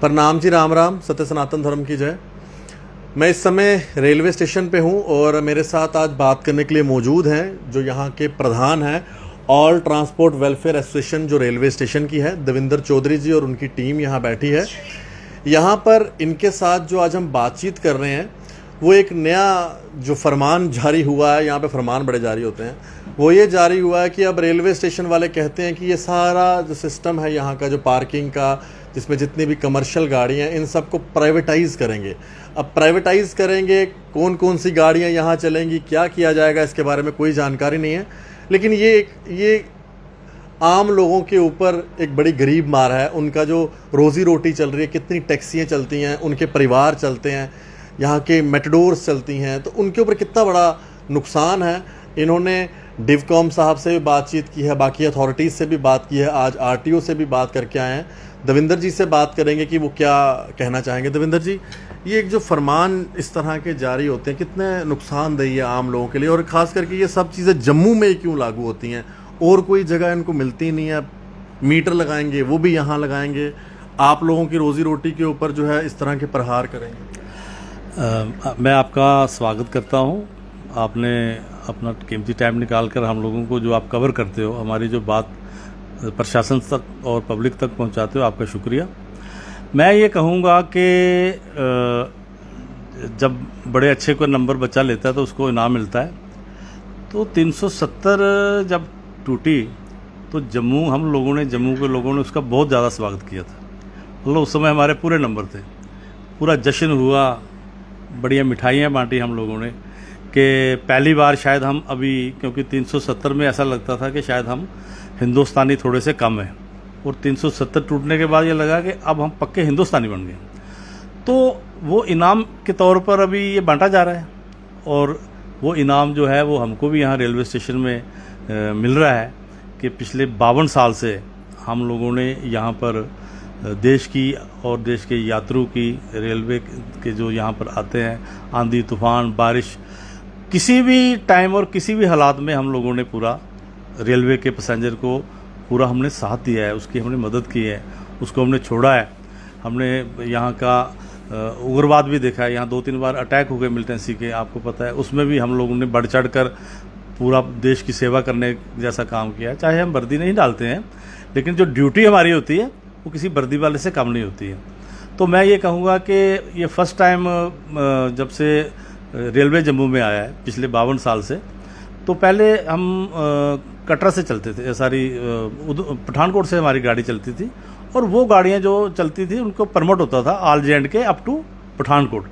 प्रणाम जी, राम राम, सत्य सनातन धर्म की जय। मैं इस समय रेलवे स्टेशन पे हूँ और मेरे साथ आज बात करने के लिए मौजूद हैं जो यहाँ के प्रधान हैं ऑल ट्रांसपोर्ट वेलफेयर एसोसिएशन जो रेलवे स्टेशन की है, देविंदर चौधरी जी, और उनकी टीम यहाँ बैठी है। यहाँ पर इनके साथ जो आज हम बातचीत कर रहे हैं वो एक नया जो फरमान जारी हुआ है, यहाँ पे फरमान बड़े जारी होते हैं, वो ये जारी हुआ है कि अब रेलवे स्टेशन वाले कहते हैं कि ये सारा जो सिस्टम है यहाँ का, जो पार्किंग का, जिसमें जितनी भी कमर्शियल गाड़ियाँ हैं, इन सबको प्राइवेटाइज़ करेंगे। अब प्राइवेटाइज़ करेंगे, कौन कौन सी गाड़ियाँ यहाँ चलेंगी, क्या किया जाएगा, इसके बारे में कोई जानकारी नहीं है। लेकिन ये आम लोगों के ऊपर एक बड़ी गरीब मार है। उनका जो रोज़ी रोटी चल रही है, कितनी टैक्सियाँ चलती हैं, उनके परिवार चलते हैं, यहाँ के मेटाडोर्स चलती हैं, तो उनके ऊपर कितना बड़ा नुकसान है। इन्होंने डिवकॉम साहब से भी बातचीत की है, बाकी अथॉरिटीज़ से भी बात की है, आज आरटीओ से भी बात करके आए हैं। देविंदर जी से बात करेंगे कि वो क्या कहना चाहेंगे। देविंदर जी, ये एक जो फरमान इस तरह के जारी होते हैं, कितने नुकसानदेह है आम लोगों के लिए, और ख़ास करके ये सब चीज़ें जम्मू में ही क्यों लागू होती हैं, और कोई जगह इनको मिलती नहीं है। मीटर लगाएंगे वो भी यहाँ लगाएंगे, आप लोगों की रोज़ी रोटी के ऊपर जो है इस तरह के प्रहार करेंगे। मैं आपका स्वागत करता हूँ। आपने अपना कीमती टाइम निकाल कर हम लोगों को जो आप कवर करते हो, हमारी जो बात प्रशासन तक और पब्लिक तक पहुँचाते हो, आपका शुक्रिया। मैं ये कहूँगा कि जब बड़े अच्छे कोई नंबर बच्चा लेता है तो उसको इनाम मिलता है। तो 370 जब टूटी तो हम लोगों ने, जम्मू के लोगों ने उसका बहुत ज़्यादा स्वागत किया था। मतलब उस समय हमारे पूरे नंबर थे, पूरा जश्न हुआ, बढ़िया मिठाइयाँ बांटी हम लोगों ने, कि पहली बार शायद हम अभी, क्योंकि 370 में ऐसा लगता था कि शायद हम हिंदुस्तानी थोड़े से कम हैं, और 370 टूटने के बाद ये लगा कि अब हम पक्के हिंदुस्तानी बन गए। तो वो इनाम के तौर पर अभी ये बांटा जा रहा है, और वो इनाम जो है वो हमको भी यहाँ रेलवे स्टेशन में मिल रहा है कि पिछले 52 साल से हम लोगों ने यहाँ पर देश की और देश के यात्रियों की, रेलवे के जो यहाँ पर आते हैं, आंधी तूफान बारिश, किसी भी टाइम और किसी भी हालात में हम लोगों ने पूरा रेलवे के पैसेंजर को पूरा हमने साथ दिया है, उसकी हमने मदद की है, उसको हमने छोड़ा है। हमने यहाँ का उग्रवाद भी देखा है, यहाँ 2-3 बार अटैक हो गए मिलिटेंसी के, आपको पता है, उसमें भी हम लोगों ने बढ़ चढ़ कर पूरा देश की सेवा करने जैसा काम किया है। चाहे हम वर्दी नहीं डालते हैं, लेकिन जो ड्यूटी हमारी होती है वो किसी वर्दी वाले से कम नहीं होती है। तो मैं ये कहूँगा कि ये फर्स्ट टाइम जब से रेलवे जम्मू में आया है पिछले 52 साल से, तो पहले हम कटरा से चलते थे, सारी पठानकोट से हमारी गाड़ी चलती थी, और वो गाड़ियाँ जो चलती थी उनको परमिट होता था ऑल जे के अप टू पठानकोट।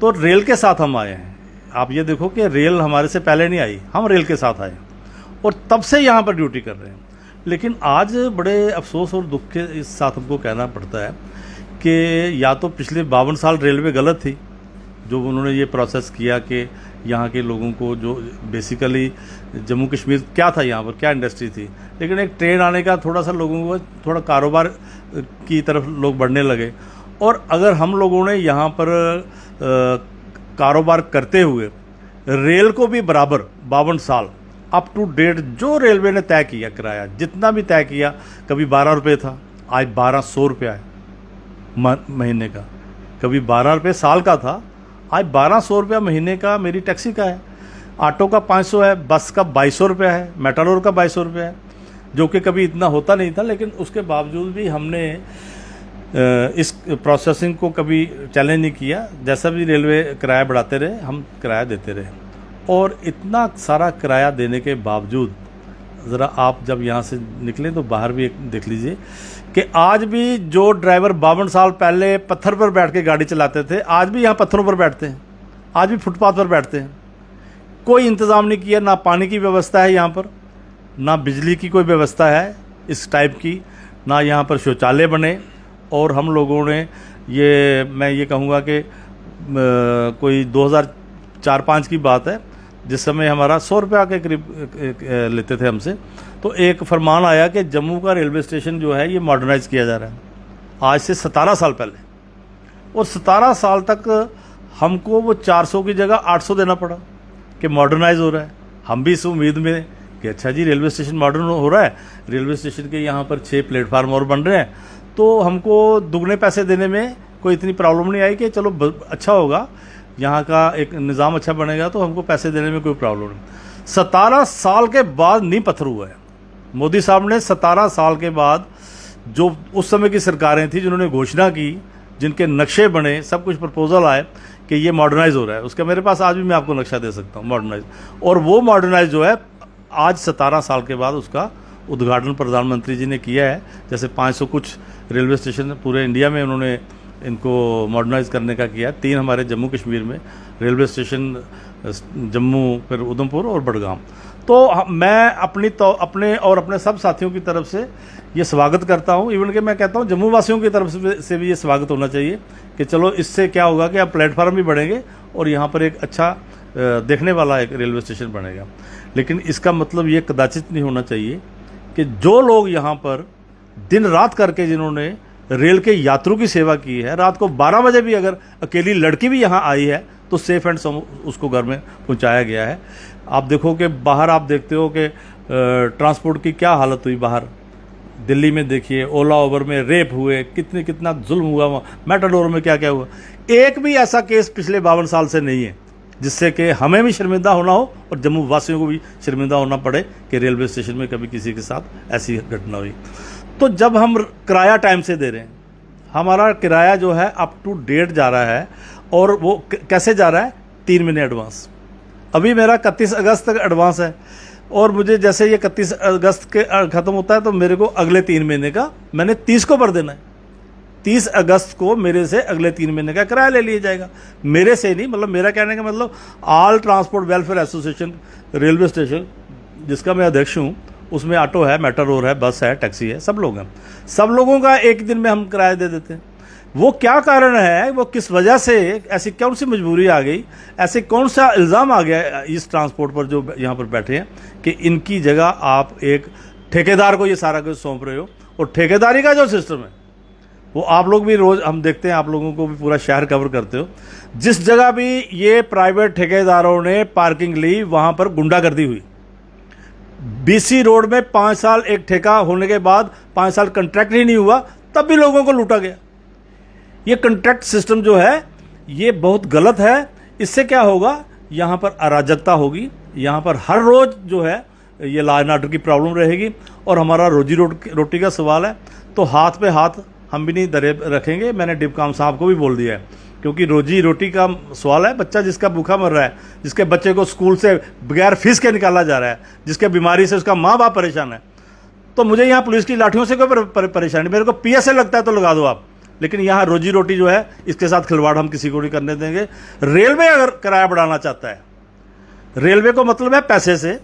तो रेल के साथ हम आए हैं। आप ये देखो कि रेल हमारे से पहले नहीं आई, हम रेल के साथ आए और तब से यहाँ पर ड्यूटी कर रहे हैं। लेकिन आज बड़े अफसोस और दुख के इस साथ हमको कहना पड़ता है कि या तो पिछले 52 साल रेलवे गलत थी, जो उन्होंने ये प्रोसेस किया कि यहाँ के लोगों को, जो बेसिकली जम्मू कश्मीर क्या था, यहाँ पर क्या इंडस्ट्री थी, लेकिन एक ट्रेन आने का थोड़ा सा लोगों को थोड़ा कारोबार की तरफ लोग बढ़ने लगे। और अगर हम लोगों ने यहाँ पर कारोबार करते हुए रेल को भी बराबर 52 साल अप टू डेट जो रेलवे ने तय किया किराया, जितना भी तय किया, कभी 12 रुपये था, आज 1200 रुपया है महीने का, कभी 12 रुपये साल का था, आज 1200 रुपया महीने का मेरी टैक्सी का है, ऑटो का 500 है, बस का 2200 रुपया है, मेटाडोर का 2200 रुपया है, जो कि कभी इतना होता नहीं था। लेकिन उसके बावजूद भी हमने इस प्रोसेसिंग को कभी चैलेंज नहीं किया। जैसा भी रेलवे किराया बढ़ाते रहे, हम किराया देते रहे, और इतना सारा किराया देने के बावजूद ज़रा आप जब यहाँ से निकलें तो बाहर भी एक देख लीजिए कि आज भी जो ड्राइवर 52 साल पहले पत्थर पर बैठ के गाड़ी चलाते थे, आज भी यहाँ पत्थरों पर बैठते हैं, आज भी फुटपाथ पर बैठते हैं। कोई इंतज़ाम नहीं किया, ना पानी की व्यवस्था है यहाँ पर, ना बिजली की कोई व्यवस्था है इस टाइप की, ना यहाँ पर शौचालय बने। और हम लोगों ने ये, मैं ये कहूँगा कि कोई 2004-05 की बात है, जिस समय हमारा 100 रुपया के करीब लेते थे हमसे, तो एक फरमान आया कि जम्मू का रेलवे स्टेशन जो है ये मॉडर्नाइज किया जा रहा है, आज से 17 साल पहले। और 17 साल तक हमको वो 400 की जगह 800 देना पड़ा कि मॉडर्नाइज हो रहा है। हम भी इस उम्मीद में कि अच्छा जी रेलवे स्टेशन मॉडर्न हो रहा है, रेलवे स्टेशन के यहाँ पर 6 प्लेटफार्म और बन रहे हैं, तो हमको दुगने पैसे देने में कोई इतनी प्रॉब्लम नहीं आई कि चलो अच्छा होगा, यहाँ का एक निज़ाम अच्छा बनेगा तो हमको पैसे देने में कोई प्रॉब्लम नहीं। 17 साल के बाद नींव पत्थर हुआ है। मोदी साहब ने 17 साल के बाद, जो उस समय की सरकारें थी जिन्होंने घोषणा की, जिनके नक्शे बने, सब कुछ प्रपोजल आए कि ये मॉडर्नाइज हो रहा है, उसका मेरे पास आज भी मैं आपको नक्शा दे सकता हूँ मॉडर्नाइज। और वो मॉडर्नाइज जो है आज 17 साल के बाद उसका उद्घाटन प्रधानमंत्री जी ने किया है। जैसे 500 कुछ रेलवे स्टेशन पूरे इंडिया में उन्होंने इनको मॉडर्नाइज करने का किया। 3 हमारे जम्मू कश्मीर में रेलवे स्टेशन, जम्मू, फिर उधमपुर और बडगाम। तो मैं अपने और अपने सब साथियों की तरफ से ये स्वागत करता हूँ। इवन कि मैं कहता हूँ जम्मू वासियों की तरफ से भी ये स्वागत होना चाहिए कि चलो इससे क्या होगा कि अब प्लेटफार्म भी बढ़ेंगे और यहाँ पर एक अच्छा देखने वाला एक रेलवे स्टेशन बनेगा। लेकिन इसका मतलब ये कदाचित नहीं होना चाहिए कि जो लोग यहाँ पर दिन रात करके जिन्होंने रेल के यात्रियों की सेवा की है, रात को 12 बजे भी अगर अकेली लड़की भी यहाँ आई है तो सेफ एंड उसको घर में पहुँचाया गया है। आप देखो कि बाहर आप देखते हो कि ट्रांसपोर्ट की क्या हालत हुई बाहर दिल्ली में। देखिए ओला ओबर में रेप हुए, कितना जुल्म हुआ, मेटाडोर में क्या क्या हुआ। एक भी ऐसा केस पिछले 52 साल से नहीं है जिससे कि हमें भी शर्मिंदा होना हो और जम्मू वासियों को भी शर्मिंदा होना पड़े कि रेलवे स्टेशन में कभी किसी के साथ ऐसी घटना हुई। तो जब हम किराया टाइम से दे रहे हैं, हमारा किराया जो है अप टू डेट जा रहा है, और वो कैसे जा रहा है, 3 महीने एडवांस। अभी मेरा 31 अगस्त तक एडवांस है और मुझे जैसे ये 31 अगस्त के ख़त्म होता है तो मेरे को अगले 3 महीने का मैंने 30 को भर देना है। 30 अगस्त को मेरे से अगले 3 महीने का किराया ले लिया जाएगा। मेरे से नहीं, मतलब मेरा कहने का मतलब all transport welfare association railway station, जिसका मैं अध्यक्ष हूँ, उसमें ऑटो है, मेटाडोर है, बस है, टैक्सी है, सब लोग हैं। सब लोगों का एक दिन में हम किराया दे देते हैं। वो क्या कारण है, वो किस वजह से, ऐसी कौन सी मजबूरी आ गई, ऐसे कौन सा इल्ज़ाम आ गया इस ट्रांसपोर्ट पर जो यहाँ पर बैठे हैं कि इनकी जगह आप एक ठेकेदार को ये सारा कुछ सौंप रहे हो। और ठेकेदारी का जो सिस्टम है वो आप लोग भी रोज़ हम देखते हैं, आप लोगों को भी पूरा शहर कवर करते हो। जिस जगह भी ये प्राइवेट ठेकेदारों ने पार्किंग ली वहाँ पर गुंडागर्दी हुई। BC रोड में 5 साल एक ठेका होने के बाद 5 साल कंट्रैक्ट ही नहीं हुआ, तब भी लोगों को लूटा गया। ये कंट्रैक्ट सिस्टम जो है ये बहुत गलत है। इससे क्या होगा, यहाँ पर अराजकता होगी, यहाँ पर हर रोज़ जो है ये लॉ एंड ऑर्डर की प्रॉब्लम रहेगी। और हमारा रोजी रोटी का सवाल है तो हाथ पे हाथ हम भी नहीं धरे रखेंगे। मैंने डिपकाम साहब को भी बोल दिया है, क्योंकि रोजी रोटी का सवाल है। बच्चा जिसका भूखा मर रहा है, जिसके बच्चे को स्कूल से बगैर फीस के निकाला जा रहा है, जिसके बीमारी से उसका माँ बाप परेशान है, तो मुझे यहाँ पुलिस की लाठियों से कोई परेशानी, मेरे को PSA लगता है तो लगा दो आप, लेकिन यहाँ रोजी रोटी जो है इसके साथ खिलवाड़ हम किसी को नहीं करने देंगे। रेलवे अगर किराया बढ़ाना चाहता है, रेलवे को मतलब है पैसे से,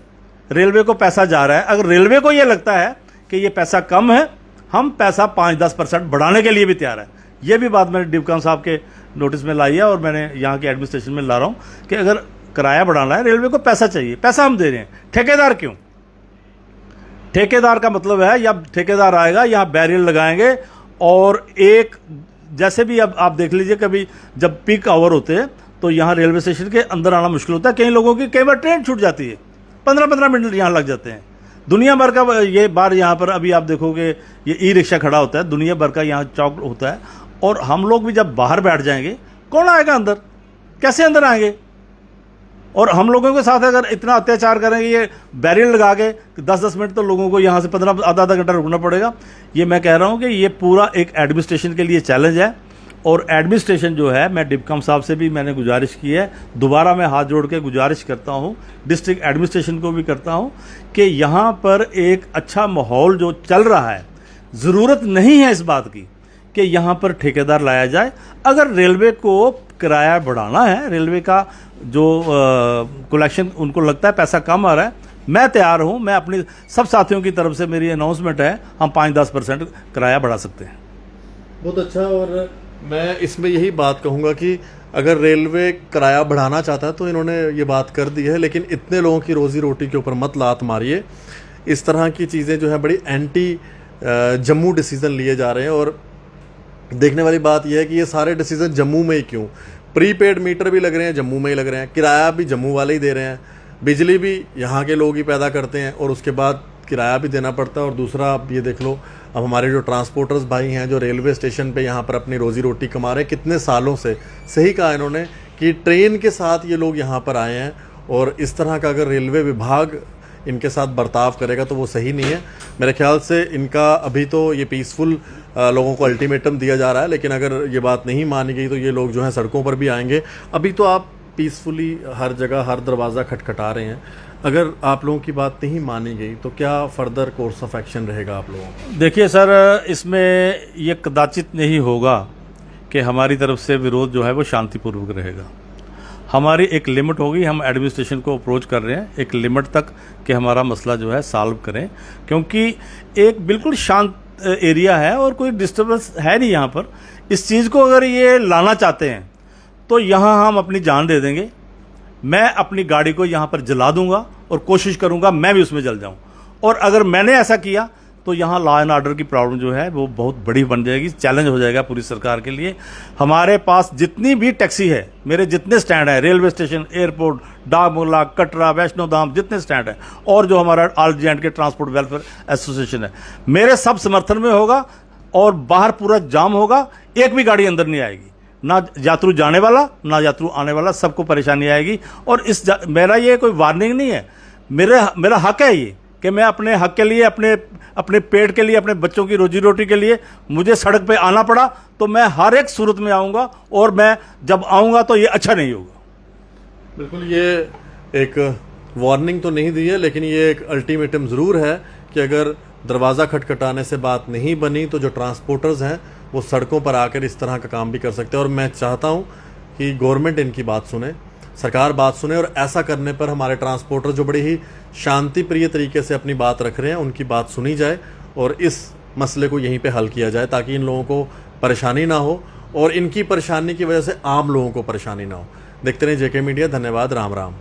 रेलवे को पैसा जा रहा है, अगर रेलवे को ये लगता है कि ये पैसा कम है, हम पैसा 5-10% बढ़ाने के लिए भी तैयार है। ये भी बात मैंने डिपकाम साहब के नोटिस में लाई है और मैंने यहाँ के एडमिनिस्ट्रेशन में ला रहा हूँ कि अगर किराया बढ़ाना है, रेलवे को पैसा चाहिए, पैसा हम दे रहे हैं। ठेकेदार क्यों? ठेकेदार का मतलब है या ठेकेदार आएगा यहाँ बैरियर लगाएंगे और एक, जैसे भी अब आप देख लीजिए, कभी जब पीक आवर होते हैं तो यहाँ रेलवे स्टेशन के अंदर आना मुश्किल होता है। कई लोगों की कई बार ट्रेन छूट जाती है, 15-15 मिनट यहाँ लग जाते हैं। दुनिया भर का ये बार यहाँ पर अभी आप देखोगे ये ई-रिक्शा खड़ा होता है, दुनिया भर का यहाँ चौक होता है। और हम लोग भी जब बाहर बैठ जाएंगे, कौन आएगा अंदर? कैसे अंदर आएंगे? और हम लोगों के साथ अगर इतना अत्याचार करेंगे, ये बैरियर लगा के 10-10 मिनट, तो लोगों को यहाँ से 15 आधा घंटा रुकना पड़ेगा। ये मैं कह रहा हूँ कि ये पूरा एक एडमिनिस्ट्रेशन के लिए चैलेंज है। और एडमिनिस्ट्रेशन जो है, मैं डिपकाम साहब से भी मैंने गुजारिश की है, दोबारा मैं हाथ जोड़ के गुजारिश करता हूँ, डिस्ट्रिक्ट एडमिनिस्ट्रेशन को भी करता हूँ कि यहाँ पर एक अच्छा माहौल जो चल रहा है, ज़रूरत नहीं है इस बात की कि यहाँ पर ठेकेदार लाया जाए। अगर रेलवे को किराया बढ़ाना है, रेलवे का जो कलेक्शन उनको लगता है पैसा कम आ रहा है, मैं तैयार हूँ। मैं अपनी सब साथियों की तरफ से मेरी अनाउंसमेंट है, हम 5-10% किराया बढ़ा सकते हैं। बहुत अच्छा। और मैं इसमें यही बात कहूँगा कि अगर रेलवे किराया बढ़ाना चाहता है तो इन्होंने ये बात कर दी है, लेकिन इतने लोगों की रोज़ी रोटी के ऊपर मत लात मारिए। इस तरह की चीज़ें जो है बड़ी एंटी जम्मू डिसीज़न लिए जा रहे हैं। और देखने वाली बात यह है कि ये सारे डिसीज़न जम्मू में ही क्यों? प्रीपेड मीटर भी लग रहे हैं जम्मू में ही लग रहे हैं, किराया भी जम्मू वाले ही दे रहे हैं, बिजली भी यहाँ के लोग ही पैदा करते हैं, और उसके बाद किराया भी देना पड़ता है और दूसरा आप ये देख लो, अब हमारे जो ट्रांसपोर्टर्स भाई हैं जो रेलवे स्टेशन पे यहाँ पर अपनी रोज़ी रोटी कमा रहे हैं कितने सालों से, सही कहा इन्होंने कि ट्रेन के साथ ये लोग यहाँ पर आए हैं और इस तरह का अगर रेलवे विभाग इनके साथ बर्ताव करेगा तो वो सही नहीं है। मेरे ख्याल से इनका अभी तो ये पीसफुल लोगों को अल्टीमेटम दिया जा रहा है, लेकिन अगर ये बात नहीं मानी गई तो ये लोग जो हैं सड़कों पर भी आएंगे। अभी तो आप पीसफुली हर जगह हर दरवाज़ा खटखटा रहे हैं, अगर आप लोगों की बात नहीं मानी गई तो क्या फर्दर कोर्स ऑफ एक्शन रहेगा आप लोगों का? देखिए सर, इसमें ये कदाचित नहीं होगा कि हमारी तरफ से विरोध जो है वो शांतिपूर्वक रहेगा। हमारी एक लिमिट होगी, हम एडमिनिस्ट्रेशन को अप्रोच कर रहे हैं एक लिमिट तक कि हमारा मसला जो है सॉल्व करें, क्योंकि एक बिल्कुल शांत एरिया है और कोई डिस्टर्बेंस है नहीं यहाँ पर। इस चीज़ को अगर ये लाना चाहते हैं तो यहाँ हम अपनी जान दे देंगे। मैं अपनी गाड़ी को यहाँ पर जला दूंगा और कोशिश करूंगा मैं भी उसमें जल जाऊं। और अगर मैंने ऐसा किया तो यहाँ लॉ एंड ऑर्डर की प्रॉब्लम जो है वो बहुत बड़ी बन जाएगी, चैलेंज हो जाएगा पूरी सरकार के लिए। हमारे पास जितनी भी टैक्सी है, मेरे जितने स्टैंड है, रेलवे स्टेशन, एयरपोर्ट, डाकबंगला, कटरा, वैष्णो धाम, जितने स्टैंड है, और जो हमारा ऑल जे एंड के ट्रांसपोर्ट वेलफेयर एसोसिएशन है, मेरे सब समर्थन में होगा और बाहर पूरा जाम होगा, एक भी गाड़ी अंदर नहीं आएगी, ना यात्रु जाने वाला ना यात्रु आने वाला, सबको परेशानी आएगी। और मेरा ये कोई वार्निंग नहीं है, मेरा हक है ये कि मैं अपने हक के लिए, अपने पेट के लिए, अपने बच्चों की रोजी रोटी के लिए मुझे सड़क पे आना पड़ा तो मैं हर एक सूरत में आऊँगा, और मैं जब आऊँगा तो ये अच्छा नहीं होगा। बिल्कुल, ये एक वार्निंग तो नहीं दी है, लेकिन ये एक अल्टीमेटम ज़रूर है कि अगर दरवाज़ा खटखटाने से बात नहीं बनी तो जो ट्रांसपोर्टर्स हैं वो सड़कों पर आकर इस तरह का काम भी कर सकते हैं। और मैं चाहता हूँ कि गवर्नमेंट इनकी बात सुने, सरकार बात सुने, और ऐसा करने पर हमारे ट्रांसपोर्टर जो बड़ी ही शांति प्रिय तरीके से अपनी बात रख रहे हैं उनकी बात सुनी जाए और इस मसले को यहीं पे हल किया जाए, ताकि इन लोगों को परेशानी ना हो और इनकी परेशानी की वजह से आम लोगों को परेशानी ना हो। देखते रहें जेके मीडिया। धन्यवाद। राम राम।